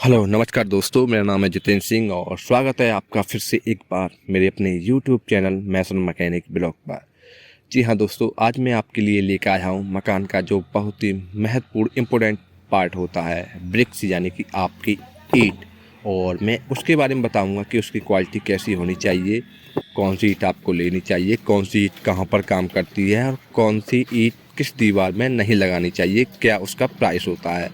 Hello नमस्कार दोस्तों, मेरा नाम है जितेंद्र सिंह और स्वागत है आपका फिर से एक बार मेरे अपने यूट्यूब चैनल मैसन मैकेनिक ब्लॉग पर। जी हाँ दोस्तों, आज मैं आपके लिए लेकर आया हूँ मकान का जो बहुत ही महत्वपूर्ण इम्पोर्टेंट पार्ट होता है, ब्रिक्स यानी कि आपकी ईंट। और मैं उसके बारे में बताऊँगा कि उसकी क्वालिटी कैसी होनी चाहिए, कौन सी ईंट आपको लेनी चाहिए, कौन सी ईंट कहाँ पर काम करती है और कौन सी ईंट किस दीवार में नहीं लगानी चाहिए, क्या उसका प्राइस होता है।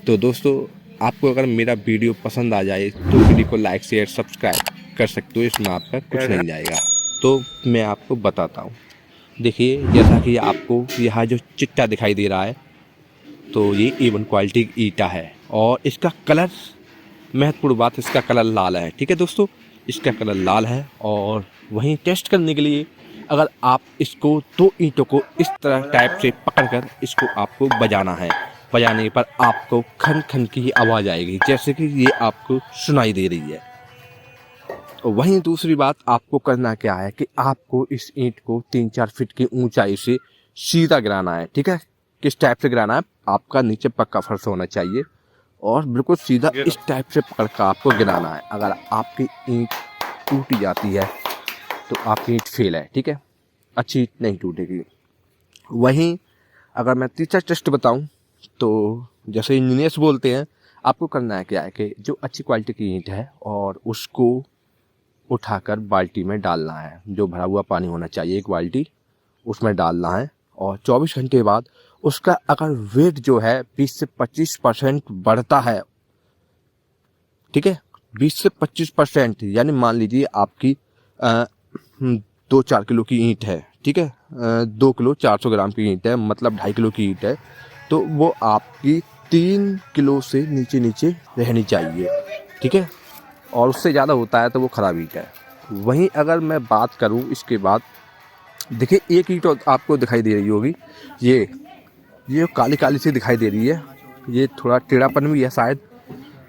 तो दोस्तों, आपको अगर मेरा वीडियो पसंद आ जाए तो वीडियो को लाइक शेयर सब्सक्राइब कर सकते हो, इसमें आपका कुछ नहीं जाएगा। तो मैं आपको बताता हूँ। देखिए, जैसा कि आपको यहाँ जो चिट्टा दिखाई दे रहा है, तो ये A1 क्वालिटी की ईंटा है और इसका कलर, महत्वपूर्ण बात, इसका कलर लाल है। ठीक है दोस्तों, इसका कलर लाल है। और वहीं टेस्ट करने के लिए अगर आप इसको दो ईंटों को इस तरह टाइप से पकड़कर इसको आपको बजाना है। बजाने पर आपको खन खन की आवाज़ आएगी, जैसे कि ये आपको सुनाई दे रही है। तो वहीं दूसरी बात आपको करना क्या है कि आपको इस ईंट को 3-4 फीट की ऊंचाई से सीधा गिराना है। ठीक है, किस टाइप से गिराना है, आपका नीचे पक्का फर्श होना चाहिए और बिल्कुल सीधा इस टाइप से पकड़ कर आपको गिराना है। अगर आपकी ईंट टूट जाती है तो आपकी ईंट फेल है। ठीक है, अच्छी ईंट नहीं टूटेगी। वहीं अगर मैं तीसरा टेस्ट बताऊं तो जैसे इंजीनियर्स बोलते हैं, आपको करना है क्या है कि जो अच्छी क्वालिटी की ईंट है और उसको उठाकर बाल्टी में डालना है। जो भरा हुआ पानी होना चाहिए एक बाल्टी, उसमें डालना है। और 24 घंटे बाद उसका अगर वेट जो है 20 से 25% बढ़ता है, ठीक है, 20 से 25%, यानी मान लीजिए आपकी 2-4 किलो की ईंट है, ठीक है, 2 किलो 400 ग्राम की ईंट है, मतलब 2.5 किलो की ईंट है, तो वो आपकी 3 किलो से नीचे नीचे रहनी चाहिए। ठीक है, और उससे ज़्यादा होता है तो वो खराब ईंट है। वहीं अगर मैं बात करूं इसके बाद, देखिए एक ईंट आपको दिखाई दे रही होगी, ये काली काली सी दिखाई दे रही है, ये थोड़ा टेढ़ापन भी है शायद,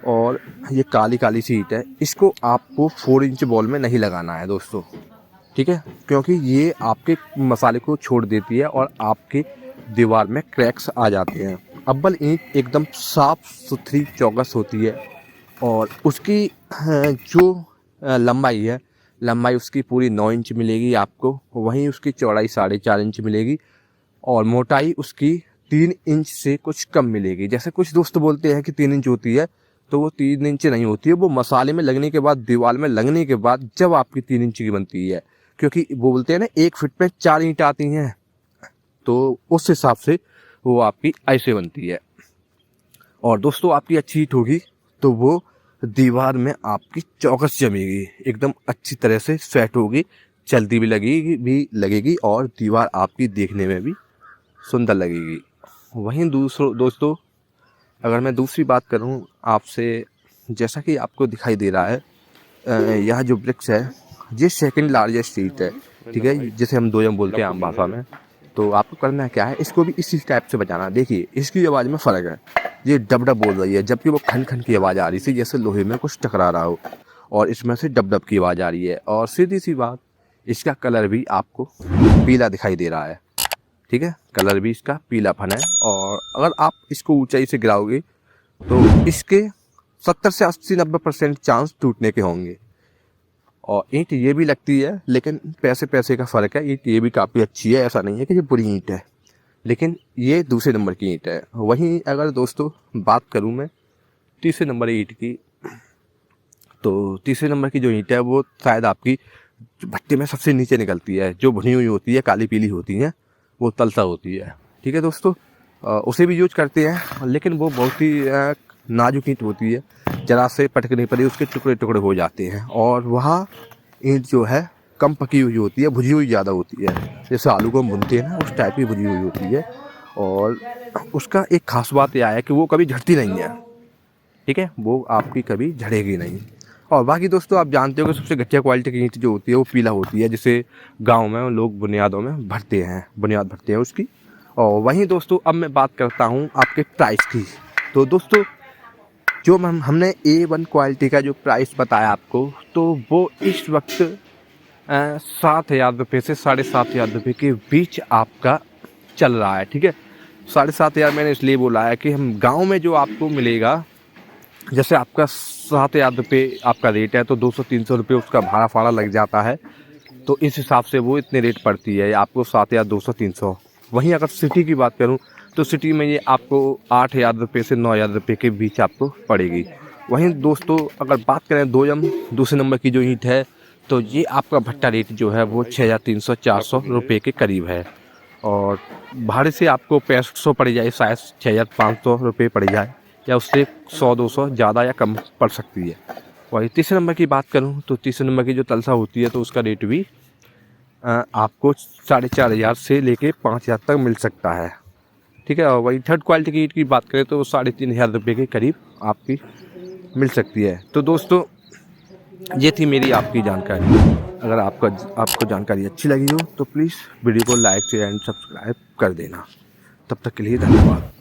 और ये काली काली सी ईंट है। इसको आपको 4 इंच बॉल में नहीं लगाना है दोस्तों। ठीक है, क्योंकि ये आपके मसाले को छोड़ देती है और आपके दीवार में क्रैक्स आ जाते हैं। अव्वल ईंट एकदम साफ सुथरी चौकस होती है और उसकी जो लंबाई है, लंबाई उसकी पूरी 9 इंच मिलेगी आपको। वहीं उसकी चौड़ाई 4.5 इंच मिलेगी और मोटाई उसकी 3 इंच से कुछ कम मिलेगी। जैसे कुछ दोस्त बोलते हैं कि 3 इंच होती है, तो वो 3 इंच नहीं होती है, वो मसाले में लगने के बाद, दीवार में लगने के बाद जब आपकी 3 इंच की बनती है। क्योंकि वो बोलते हैं ना 1 फीट में 4 ईंट आती हैं, तो उस हिसाब से वो आपकी ऐसे बनती है। और दोस्तों, आपकी अच्छी ईंट होगी तो वो दीवार में आपकी चौकस जमेगी, एकदम अच्छी तरह से सेट होगी, चलती भी लगेगी और दीवार आपकी देखने में भी सुंदर लगेगी। वहीं दोस्तों, अगर मैं दूसरी बात करूं आपसे, जैसा कि आपको दिखाई दे रहा है, यह जो ब्रिक्स है ये सेकंड लार्जेस्ट ईंट है। ठीक है, जिसे हम दोयम बोलते हैं आम भाषा में। तो आपको करना क्या है, इसको भी इसी टाइप से बजाना। देखिए इसकी आवाज़ में फ़र्क है, ये डब डब बोल रही है जबकि वो खन खन की आवाज़ आ रही थी, जैसे लोहे में कुछ टकरा रहा हो, और इसमें से डब डब की आवाज़ आ रही है। और सीधी सी बात, इसका कलर भी आपको पीला दिखाई दे रहा है। ठीक है, कलर भी इसका पीलापन है। और अगर आप इसको ऊंचाई से गिराओगे तो इसके 70 से 80-90% चांस टूटने के होंगे। और ईंट ये भी लगती है, लेकिन पैसे पैसे का फ़र्क है। ईंट ये भी काफ़ी अच्छी है, ऐसा नहीं है कि ये बुरी ईंट है, लेकिन ये दूसरे नंबर की ईंट है। वहीं अगर दोस्तों बात करूं मैं तीसरे नंबर ईंट की, तो तीसरे नंबर की जो ईंट है वो शायद आपकी भट्टे में सबसे नीचे निकलती है। जो भुनी हुई होती है, काली पीली होती है, वो तलसा होती है। ठीक है दोस्तों, उसे भी यूज करते हैं, लेकिन वो बहुत ही नाजुक ईंट होती है, जरा से पटकने पर ही उसके टुकड़े टुकड़े हो जाते हैं। और वह ईंट जो है कम पकी हुई होती है, भुजी हुई ज़्यादा होती है, जैसे आलू को हम भूनते हैं ना, उस टाइप की भुजी हुई होती है। और उसका एक खास बात यह है कि वो कभी झड़ती नहीं है। ठीक है, वो आपकी कभी झड़ेगी नहीं। और बाकी दोस्तों, आप जानते हो कि सबसे घटिया क्वालिटी की ईंट जो होती है वो पीला होती है, जिसे गांव में लोग बुनियादों में भरते हैं, बुनियाद भरते हैं उसकी। और वहीं दोस्तों, अब मैं बात करता हूँ आपके प्राइस की। तो दोस्तों, जो हमने A1 क्वालिटी का जो प्राइस बताया आपको, तो वो इस वक्त 7,000 रुपये से 7,500 रुपये के बीच आपका चल रहा है। ठीक है, 7,500 मैंने इसलिए बोला है कि हम गांव में जो आपको मिलेगा जैसे आपका 7,000 रुपये आपका रेट है तो 200-300 रुपये उसका भाड़ा फाड़ा लग जाता है, तो इस हिसाब से वो इतने रेट पड़ती है आपको 7,200-300। वहीं अगर सिटी की बात करूं तो सिटी में ये आपको 8,000 रुपये से 9,000 रुपये के बीच आपको पड़ेगी। वहीं दोस्तों अगर बात करें 2M दूसरे नंबर की जो ईंट है, तो ये आपका भट्टा रेट जो है वो 6,300-400 रुपये के करीब है, और भाड़े से आपको 6500 पड़ जाए, शायद 6,500 रुपये पड़ जाए, या उससे 100-200 ज़्यादा या कम पड़ सकती है। वही तीसरे नंबर की बात करूं तो तीसरे नंबर की जो तलसा होती है तो उसका रेट भी आपको 4,500 से लेके 5,000 तक मिल सकता है। ठीक है, और वही थर्ड क्वालिटी की ईंट की बात करें तो 3,500 रुपये के करीब आपकी मिल सकती है। तो दोस्तों ये थी मेरी आपकी जानकारी। अगर आपको जानकारी अच्छी लगी हो तो प्लीज़ वीडियो को लाइक शेयर एंड सब्सक्राइब कर देना। तब तक के लिए धन्यवाद।